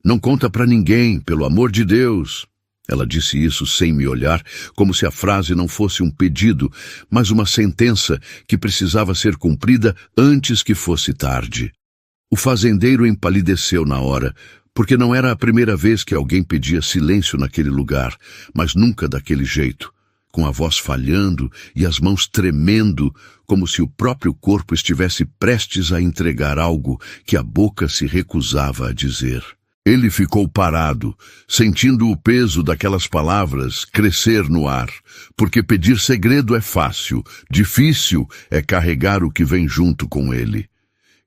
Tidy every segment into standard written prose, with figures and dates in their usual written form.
Não conta pra ninguém, pelo amor de Deus. Ela disse isso sem me olhar, como se a frase não fosse um pedido, mas uma sentença que precisava ser cumprida antes que fosse tarde. O fazendeiro empalideceu na hora, porque não era a primeira vez que alguém pedia silêncio naquele lugar, mas nunca daquele jeito, com a voz falhando e as mãos tremendo, como se o próprio corpo estivesse prestes a entregar algo que a boca se recusava a dizer. Ele ficou parado, sentindo o peso daquelas palavras crescer no ar, porque pedir segredo é fácil, difícil é carregar o que vem junto com ele.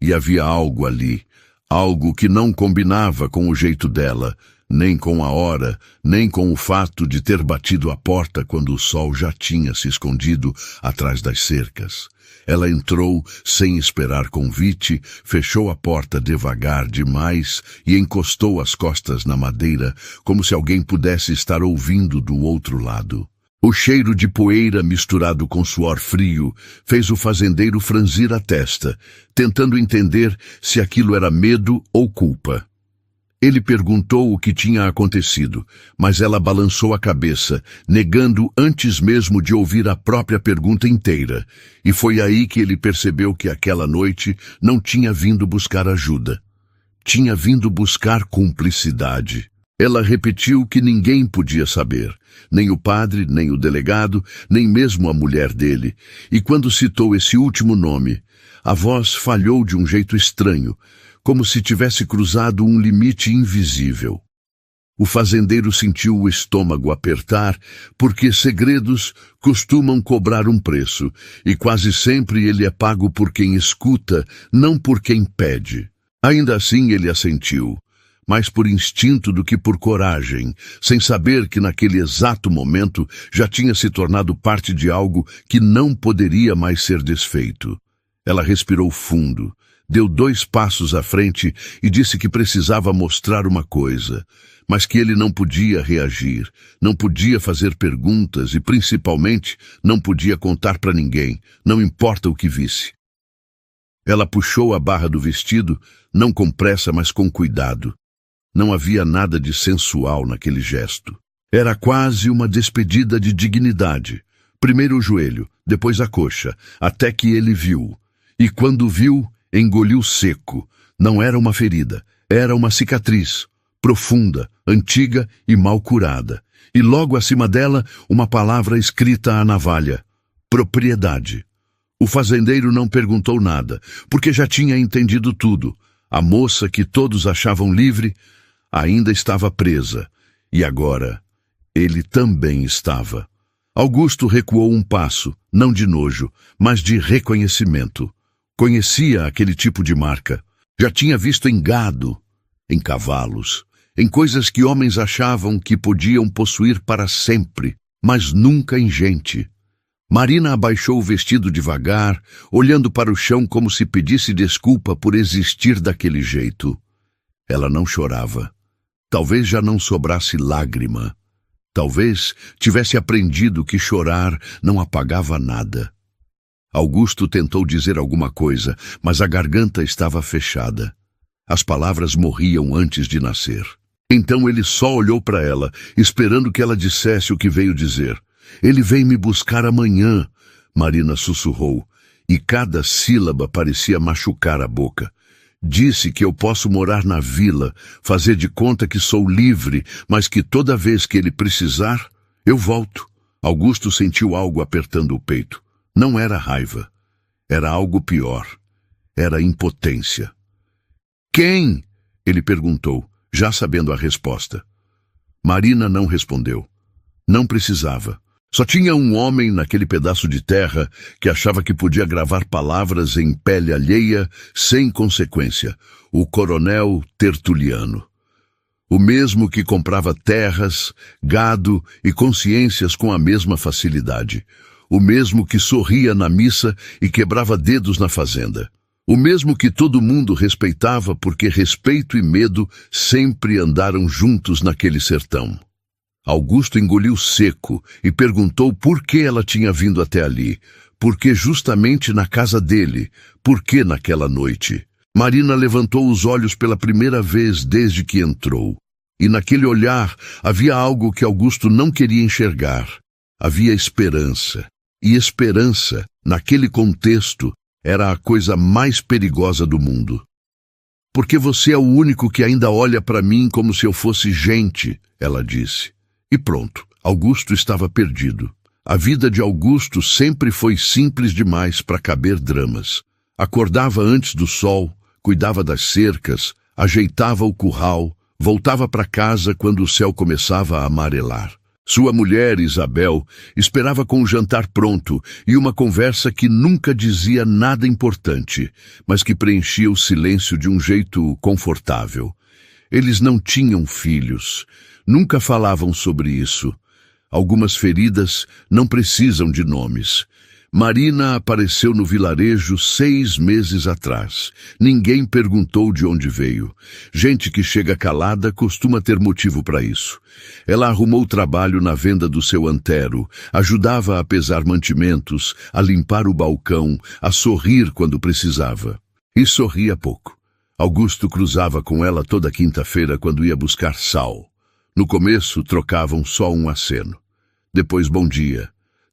E havia algo ali, algo que não combinava com o jeito dela, nem com a hora, nem com o fato de ter batido a porta quando o sol já tinha se escondido atrás das cercas. Ela entrou sem esperar convite, fechou a porta devagar demais e encostou as costas na madeira, como se alguém pudesse estar ouvindo do outro lado. O cheiro de poeira misturado com suor frio fez o fazendeiro franzir a testa, tentando entender se aquilo era medo ou culpa. Ele perguntou o que tinha acontecido, mas ela balançou a cabeça, negando antes mesmo de ouvir a própria pergunta inteira, e foi aí que ele percebeu que aquela noite não tinha vindo buscar ajuda. Tinha vindo buscar cumplicidade. Ela repetiu que ninguém podia saber, nem o padre, nem o delegado, nem mesmo a mulher dele, e quando citou esse último nome, a voz falhou de um jeito estranho, como se tivesse cruzado um limite invisível. O fazendeiro sentiu o estômago apertar, porque segredos costumam cobrar um preço, e quase sempre ele é pago por quem escuta, não por quem pede. Ainda assim ele assentiu, mais por instinto do que por coragem, sem saber que naquele exato momento já tinha se tornado parte de algo que não poderia mais ser desfeito. Ela respirou fundo, deu 2 passos à frente e disse que precisava mostrar uma coisa, mas que ele não podia reagir, não podia fazer perguntas e, principalmente, não podia contar para ninguém, não importa o que visse. Ela puxou a barra do vestido, não com pressa, mas com cuidado. Não havia nada de sensual naquele gesto. Era quase uma despedida de dignidade. Primeiro o joelho, depois a coxa, até que ele viu. E quando viu, engoliu seco. Não era uma ferida, era uma cicatriz, profunda, antiga e mal curada. E logo acima dela, uma palavra escrita à navalha: propriedade. O fazendeiro não perguntou nada, porque já tinha entendido tudo. A moça que todos achavam livre ainda estava presa, e agora ele também estava. Augusto recuou um passo, não de nojo, mas de reconhecimento. Conhecia aquele tipo de marca. Já tinha visto em gado, em cavalos, em coisas que homens achavam que podiam possuir para sempre, mas nunca em gente. Marina abaixou o vestido devagar, olhando para o chão como se pedisse desculpa por existir daquele jeito. Ela não chorava. Talvez já não sobrasse lágrima. Talvez tivesse aprendido que chorar não apagava nada. Augusto tentou dizer alguma coisa, mas a garganta estava fechada. As palavras morriam antes de nascer. Então ele só olhou para ela, esperando que ela dissesse o que veio dizer. Ele vem me buscar amanhã, Marina sussurrou, e cada sílaba parecia machucar a boca. Disse que eu posso morar na vila, fazer de conta que sou livre, mas que toda vez que ele precisar, eu volto. Augusto sentiu algo apertando o peito. Não era raiva. Era algo pior. Era impotência. Quem? Ele perguntou, já sabendo a resposta. Marina não respondeu. Não precisava. Só tinha um homem naquele pedaço de terra que achava que podia gravar palavras em pele alheia sem consequência. O coronel Tertuliano. O mesmo que comprava terras, gado e consciências com a mesma facilidade. O mesmo que sorria na missa e quebrava dedos na fazenda. O mesmo que todo mundo respeitava porque respeito e medo sempre andaram juntos naquele sertão. Augusto engoliu seco e perguntou por que ela tinha vindo até ali, por que justamente na casa dele, por que naquela noite. Marina levantou os olhos pela primeira vez desde que entrou. E naquele olhar havia algo que Augusto não queria enxergar. Havia esperança. E esperança, naquele contexto, era a coisa mais perigosa do mundo. Porque você é o único que ainda olha para mim como se eu fosse gente, ela disse. E pronto, Augusto estava perdido. A vida de Augusto sempre foi simples demais para caber dramas. Acordava antes do sol, cuidava das cercas, ajeitava o curral, voltava para casa quando o céu começava a amarelar. Sua mulher, Isabel, esperava com o jantar pronto e uma conversa que nunca dizia nada importante, mas que preenchia o silêncio de um jeito confortável. Eles não tinham filhos, nunca falavam sobre isso. Algumas feridas não precisam de nomes. Marina apareceu no vilarejo 6 meses atrás. Ninguém perguntou de onde veio. Gente que chega calada costuma ter motivo para isso. Ela arrumou trabalho na venda do seu antero, ajudava a pesar mantimentos, a limpar o balcão, a sorrir quando precisava. E sorria pouco. Augusto cruzava com ela toda quinta-feira quando ia buscar sal. No começo, trocavam só um aceno. Depois, bom dia.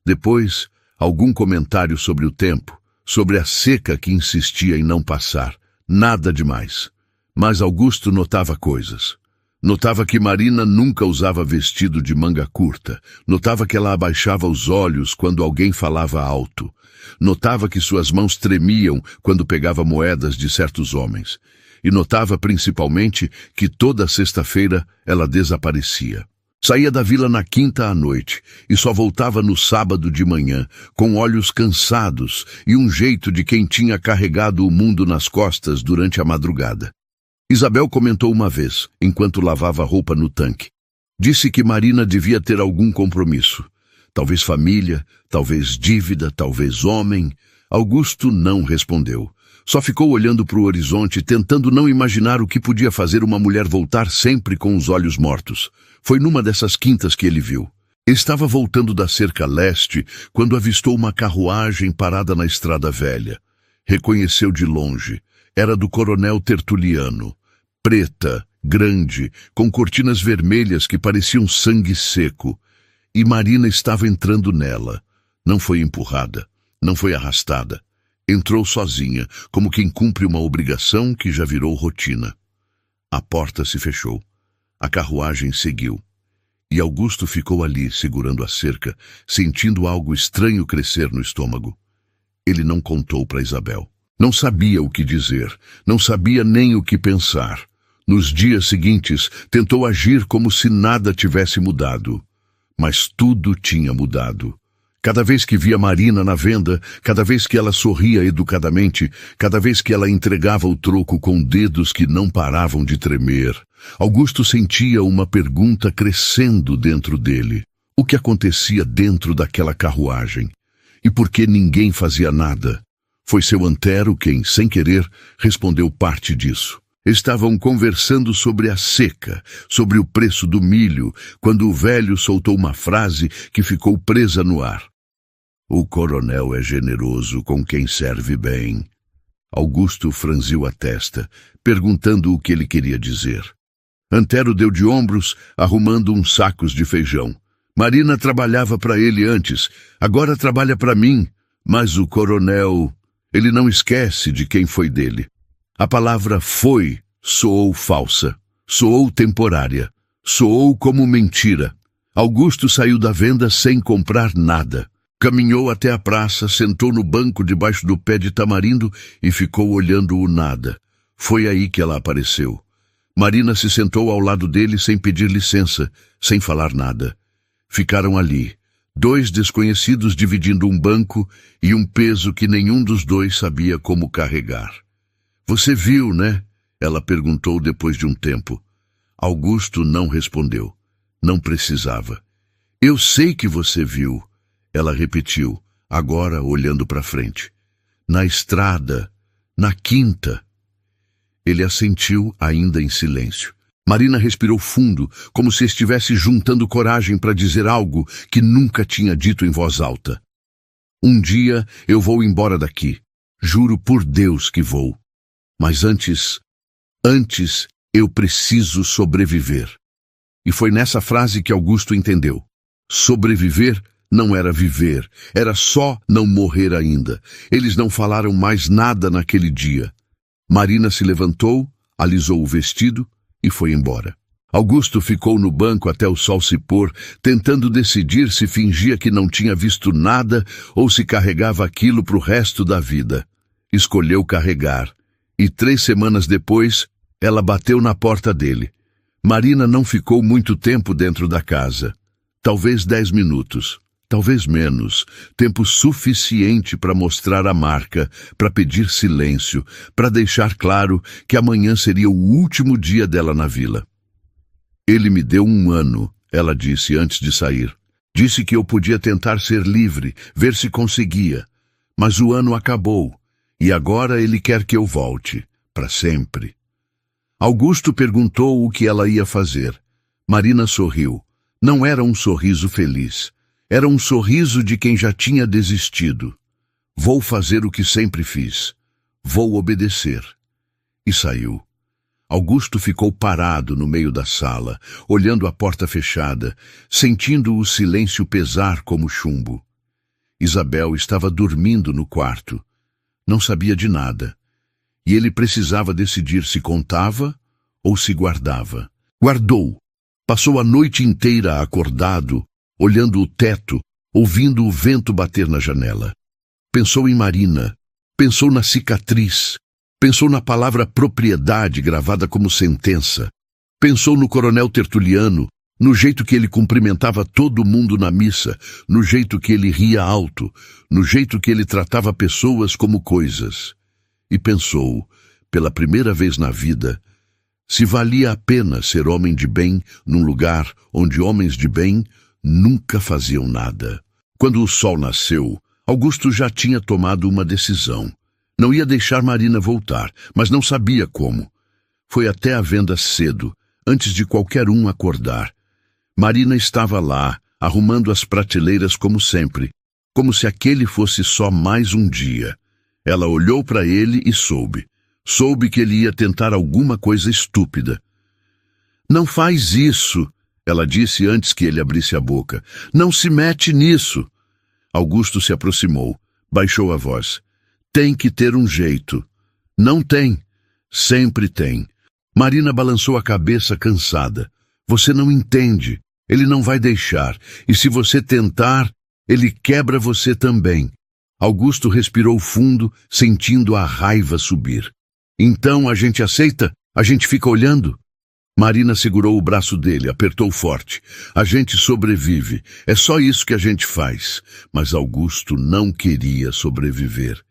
Depois, algum comentário sobre o tempo, sobre a seca que insistia em não passar. Nada demais. Mas Augusto notava coisas. Notava que Marina nunca usava vestido de manga curta. Notava que ela abaixava os olhos quando alguém falava alto. Notava que suas mãos tremiam quando pegava moedas de certos homens. E notava principalmente que toda sexta-feira ela desaparecia. Saía da vila na quinta à noite e só voltava no sábado de manhã, com olhos cansados e um jeito de quem tinha carregado o mundo nas costas durante a madrugada. Isabel comentou uma vez, enquanto lavava roupa no tanque. Disse que Marina devia ter algum compromisso. Talvez família, talvez dívida, talvez homem. Augusto não respondeu. Só ficou olhando para o horizonte, tentando não imaginar o que podia fazer uma mulher voltar sempre com os olhos mortos. Foi numa dessas quintas que ele viu. Estava voltando da cerca leste quando avistou uma carruagem parada na estrada velha. Reconheceu de longe. Era do coronel Tertuliano. Preta, grande, com cortinas vermelhas que pareciam sangue seco. E Marina estava entrando nela. Não foi empurrada, não foi arrastada. Entrou sozinha, como quem cumpre uma obrigação que já virou rotina. A porta se fechou. A carruagem seguiu. E Augusto ficou ali, segurando a cerca, sentindo algo estranho crescer no estômago. Ele não contou para Isabel. Não sabia o que dizer, não sabia nem o que pensar. Nos dias seguintes, tentou agir como se nada tivesse mudado. Mas tudo tinha mudado. Cada vez que via Marina na venda, cada vez que ela sorria educadamente, cada vez que ela entregava o troco com dedos que não paravam de tremer, Augusto sentia uma pergunta crescendo dentro dele. O que acontecia dentro daquela carruagem? E por que ninguém fazia nada? Foi seu antero quem, sem querer, respondeu parte disso. Estavam conversando sobre a seca, sobre o preço do milho, quando o velho soltou uma frase que ficou presa no ar. O coronel é generoso com quem serve bem. Augusto franziu a testa, perguntando o que ele queria dizer. Antero deu de ombros, arrumando uns sacos de feijão. Marina trabalhava para ele antes, agora trabalha para mim, mas o coronel, ele não esquece de quem foi dele. A palavra foi soou falsa, soou temporária, soou como mentira. Augusto saiu da venda sem comprar nada. Caminhou até a praça, sentou no banco debaixo do pé de tamarindo e ficou olhando o nada. Foi aí que ela apareceu. Marina se sentou ao lado dele sem pedir licença, sem falar nada. Ficaram ali, 2 desconhecidos dividindo um banco e um peso que nenhum dos dois sabia como carregar. Você viu, né? Ela perguntou depois de um tempo. Augusto não respondeu. Não precisava. Eu sei que você viu. Ela repetiu, agora olhando para frente. Na estrada, na quinta. Ele assentiu ainda em silêncio. Marina respirou fundo, como se estivesse juntando coragem para dizer algo que nunca tinha dito em voz alta. Um dia eu vou embora daqui. Juro por Deus que vou. Mas antes eu preciso sobreviver. E foi nessa frase que Augusto entendeu. Sobreviver não era viver, era só não morrer ainda. Eles não falaram mais nada naquele dia. Marina se levantou, alisou o vestido e foi embora. Augusto ficou no banco até o sol se pôr, tentando decidir se fingia que não tinha visto nada ou se carregava aquilo para o resto da vida. Escolheu carregar, e 3 semanas depois, ela bateu na porta dele. Marina não ficou muito tempo dentro da casa. Talvez 10 minutos, talvez menos, tempo suficiente para mostrar a marca, para pedir silêncio, para deixar claro que amanhã seria o último dia dela na vila. Ele me deu 1 ano, ela disse antes de sair. Disse que eu podia tentar ser livre, ver se conseguia. Mas o ano acabou, e agora ele quer que eu volte, para sempre. Augusto perguntou o que ela ia fazer. Marina sorriu. Não era um sorriso feliz. Era um sorriso de quem já tinha desistido. Vou fazer o que sempre fiz. Vou obedecer. E saiu. Augusto ficou parado no meio da sala, olhando a porta fechada, sentindo o silêncio pesar como chumbo. Isabel estava dormindo no quarto. Não sabia de nada. E ele precisava decidir se contava ou se guardava. Guardou. Passou a noite inteira acordado, olhando o teto, ouvindo o vento bater na janela. Pensou em Marina. Pensou na cicatriz. Pensou na palavra propriedade gravada como sentença. Pensou no coronel Tertuliano, no jeito que ele cumprimentava todo mundo na missa, no jeito que ele ria alto, no jeito que ele tratava pessoas como coisas. E pensou, pela primeira vez na vida, se valia a pena ser homem de bem num lugar onde homens de bem nunca faziam nada. Quando o sol nasceu, Augusto já tinha tomado uma decisão. Não ia deixar Marina voltar, mas não sabia como. Foi até a venda cedo, antes de qualquer um acordar. Marina estava lá, arrumando as prateleiras como sempre, como se aquele fosse só mais um dia. Ela olhou para ele e soube. Soube que ele ia tentar alguma coisa estúpida. Não faz isso, ela disse antes que ele abrisse a boca. Não se mete nisso. Augusto se aproximou, baixou a voz. Tem que ter um jeito. Não tem. Sempre tem. Marina balançou a cabeça cansada. Você não entende. Ele não vai deixar. E se você tentar, ele quebra você também. Augusto respirou fundo, sentindo a raiva subir. Então a gente aceita? A gente fica olhando? Marina segurou o braço dele, apertou forte. A gente sobrevive. É só isso que a gente faz. Mas Augusto não queria sobreviver.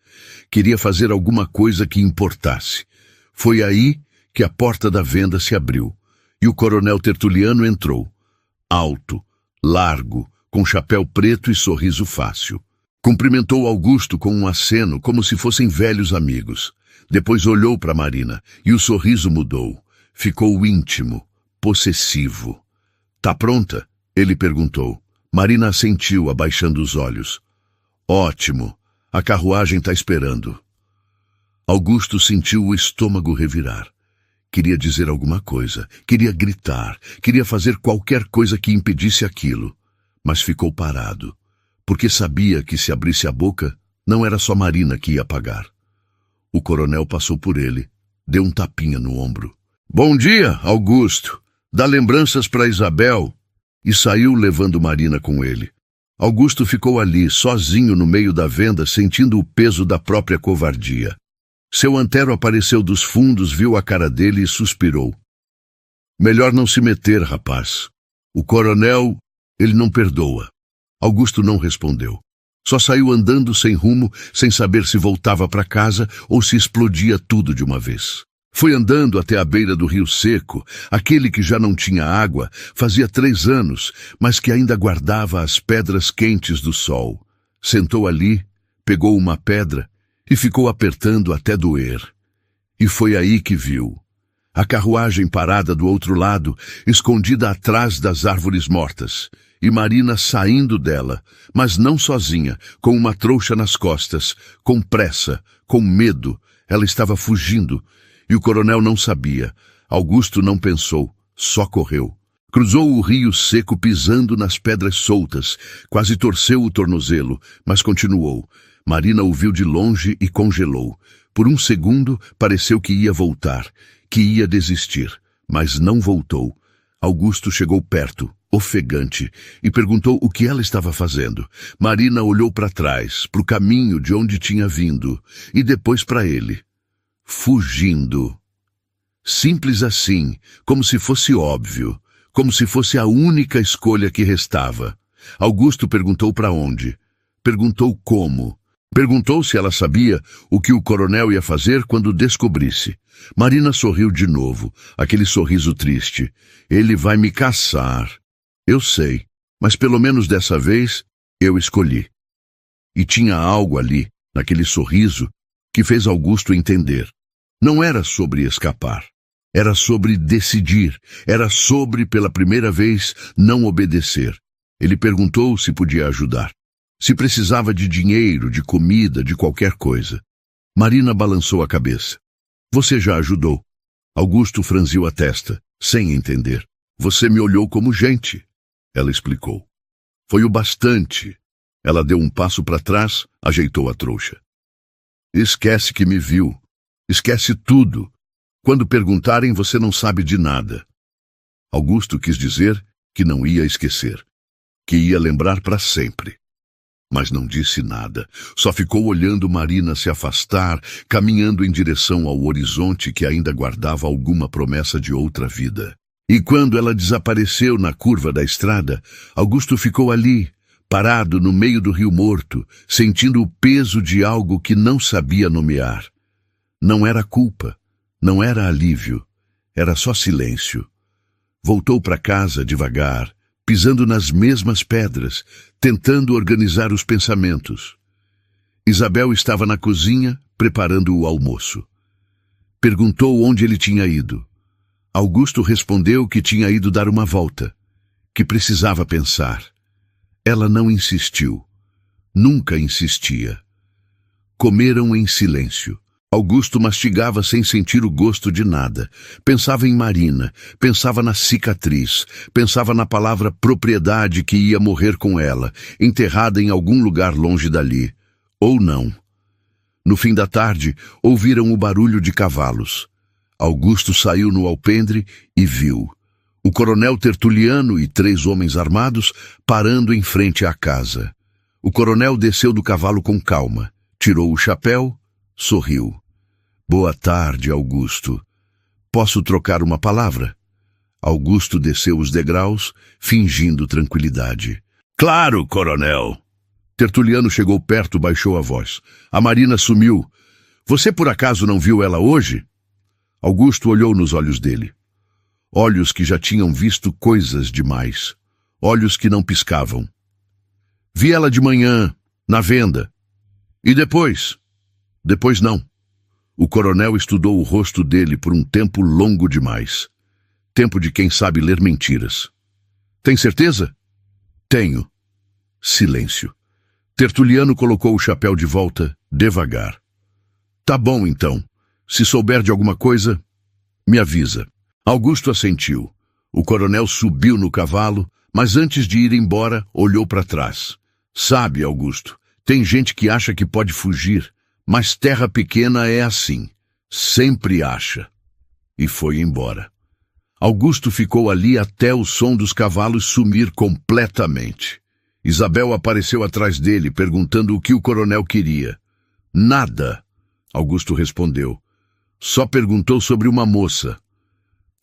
Queria fazer alguma coisa que importasse. Foi aí que a porta da venda se abriu. E o coronel Tertuliano entrou. Alto, largo, com chapéu preto e sorriso fácil. Cumprimentou Augusto com um aceno, como se fossem velhos amigos. Depois olhou para Marina, e o sorriso mudou. Ficou íntimo, possessivo. Tá pronta? Ele perguntou. Marina assentiu, abaixando os olhos. Ótimo. A carruagem está esperando. Augusto sentiu o estômago revirar. Queria dizer alguma coisa, queria gritar, queria fazer qualquer coisa que impedisse aquilo. Mas ficou parado, porque sabia que se abrisse a boca, não era só Marina que ia pagar. O coronel passou por ele, deu um tapinha no ombro. Bom dia, Augusto. Dá lembranças para Isabel. E saiu levando Marina com ele. Augusto ficou ali, sozinho no meio da venda, sentindo o peso da própria covardia. Seu antero apareceu dos fundos, viu a cara dele e suspirou. Melhor não se meter, rapaz. O coronel, ele não perdoa. Augusto não respondeu. Só saiu andando sem rumo, sem saber se voltava para casa ou se explodia tudo de uma vez. Foi andando até a beira do rio seco, aquele que já não tinha água, fazia 3 anos, mas que ainda guardava as pedras quentes do sol. Sentou ali, pegou uma pedra e ficou apertando até doer. E foi aí que viu. A carruagem parada do outro lado, escondida atrás das árvores mortas, e Marina saindo dela, mas não sozinha, com uma trouxa nas costas, com pressa, com medo. Ela estava fugindo, e o coronel não sabia. Augusto não pensou, só correu. Cruzou o rio seco pisando nas pedras soltas. Quase torceu o tornozelo, mas continuou. Marina o viu de longe e congelou. Por um segundo, pareceu que ia voltar, que ia desistir, mas não voltou. Augusto chegou perto, ofegante, e perguntou o que ela estava fazendo. Marina olhou para trás, para o caminho de onde tinha vindo, e depois para ele. Fugindo. Simples assim, como se fosse óbvio, como se fosse a única escolha que restava. Augusto perguntou para onde. Perguntou como. Perguntou se ela sabia o que o coronel ia fazer quando descobrisse. Marina sorriu de novo, aquele sorriso triste. Ele vai me caçar. Eu sei, mas pelo menos dessa vez eu escolhi. E tinha algo ali, naquele sorriso, que fez Augusto entender. Não era sobre escapar. Era sobre decidir. Era sobre, pela primeira vez, não obedecer. Ele perguntou se podia ajudar. Se precisava de dinheiro, de comida, de qualquer coisa. Marina balançou a cabeça. Você já ajudou. Augusto franziu a testa, sem entender. Você me olhou como gente. Ela explicou. Foi o bastante. Ela deu um passo para trás, ajeitou a trouxa. Esquece que me viu. Esquece tudo. Quando perguntarem, você não sabe de nada. Augusto quis dizer que não ia esquecer, que ia lembrar para sempre. Mas não disse nada, só ficou olhando Marina se afastar, caminhando em direção ao horizonte que ainda guardava alguma promessa de outra vida. E quando ela desapareceu na curva da estrada, Augusto ficou ali, parado no meio do rio morto, sentindo o peso de algo que não sabia nomear. Não era culpa. Não era alívio, era só silêncio. Voltou para casa devagar, pisando nas mesmas pedras, tentando organizar os pensamentos. Isabel estava na cozinha, preparando o almoço. Perguntou onde ele tinha ido. Augusto respondeu que tinha ido dar uma volta, que precisava pensar. Ela não insistiu. Nunca insistia. Comeram em silêncio. Augusto mastigava sem sentir o gosto de nada. Pensava em Marina, pensava na cicatriz, pensava na palavra propriedade que ia morrer com ela, enterrada em algum lugar longe dali. Ou não. No fim da tarde, ouviram o barulho de cavalos. Augusto saiu no alpendre e viu o coronel Tertuliano e 3 homens armados parando em frente à casa. O coronel desceu do cavalo com calma, tirou o chapéu, sorriu. Boa tarde, Augusto. Posso trocar uma palavra? Augusto desceu os degraus, fingindo tranquilidade. Claro, coronel. Tertuliano chegou perto, baixou a voz. A Marina sumiu. Você por acaso não viu ela hoje? Augusto olhou nos olhos dele. Olhos que já tinham visto coisas demais. Olhos que não piscavam. Vi ela de manhã, na venda. E depois? Depois não. O coronel estudou o rosto dele por um tempo longo demais. Tempo de quem sabe ler mentiras. Tem certeza? Tenho. Silêncio. Tertuliano colocou o chapéu de volta, devagar. Tá bom, então. Se souber de alguma coisa, me avisa. Augusto assentiu. O coronel subiu no cavalo, mas antes de ir embora, olhou para trás. Sabe, Augusto, tem gente que acha que pode fugir. Mas terra pequena é assim. Sempre acha. E foi embora. Augusto ficou ali até o som dos cavalos sumir completamente. Isabel apareceu atrás dele, perguntando o que o coronel queria. Nada, Augusto respondeu. Só perguntou sobre uma moça.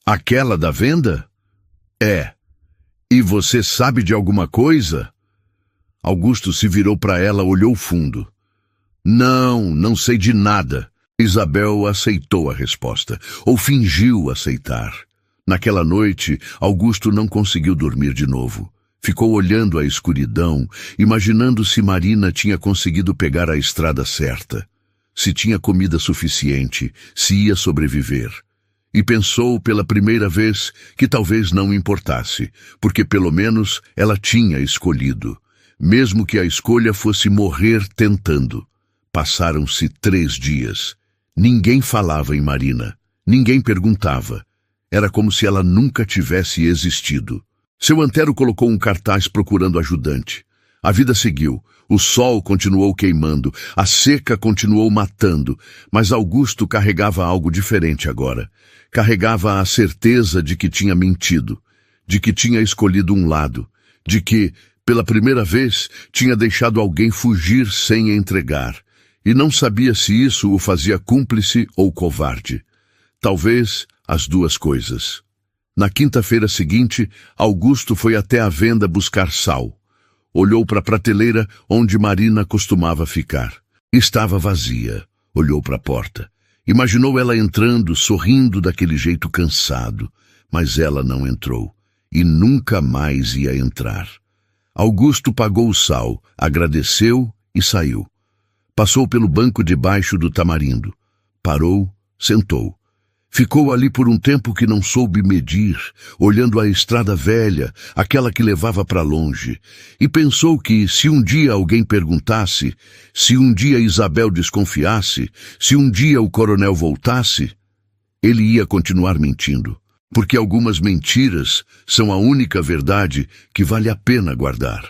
Aquela da venda? É. E você sabe de alguma coisa? Augusto se virou para ela, olhou fundo. Não sei de nada. Isabel aceitou a resposta, ou fingiu aceitar. Naquela noite, Augusto não conseguiu dormir de novo. Ficou olhando a escuridão, imaginando se Marina tinha conseguido pegar a estrada certa, se tinha comida suficiente, se ia sobreviver. E pensou pela primeira vez que talvez não importasse, porque pelo menos ela tinha escolhido, mesmo que a escolha fosse morrer tentando. Passaram-se 3 dias. Ninguém falava em Marina. Ninguém perguntava. Era como se ela nunca tivesse existido. Seu Antero colocou um cartaz procurando ajudante. A vida seguiu. O sol continuou queimando. A seca continuou matando. Mas Augusto carregava algo diferente agora. Carregava a certeza de que tinha mentido. De que tinha escolhido um lado. De que, pela primeira vez, tinha deixado alguém fugir sem entregar. E não sabia se isso o fazia cúmplice ou covarde. Talvez as duas coisas. Na quinta-feira seguinte, Augusto foi até a venda buscar sal. Olhou para a prateleira onde Marina costumava ficar. Estava vazia. Olhou para a porta. Imaginou ela entrando, sorrindo daquele jeito cansado. Mas ela não entrou. E nunca mais ia entrar. Augusto pagou o sal, agradeceu e saiu. Passou pelo banco debaixo do tamarindo. Parou, sentou. Ficou ali por um tempo que não soube medir, olhando a estrada velha, aquela que levava para longe, e pensou que, se um dia alguém perguntasse, se um dia Isabel desconfiasse, se um dia o coronel voltasse, ele ia continuar mentindo, porque algumas mentiras são a única verdade que vale a pena guardar.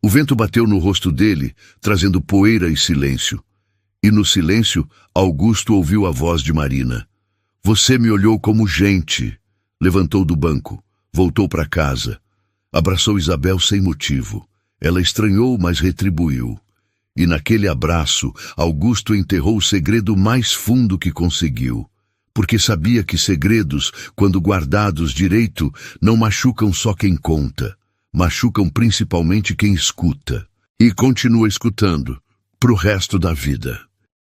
O vento bateu no rosto dele, trazendo poeira e silêncio. E no silêncio, Augusto ouviu a voz de Marina. Você me olhou como gente. Levantou do banco, voltou para casa. Abraçou Isabel sem motivo. Ela estranhou, mas retribuiu. E naquele abraço, Augusto enterrou o segredo mais fundo que conseguiu. Porque sabia que segredos, quando guardados direito, não machucam só quem conta. Machucam principalmente quem escuta. E continua escutando, pro resto da vida.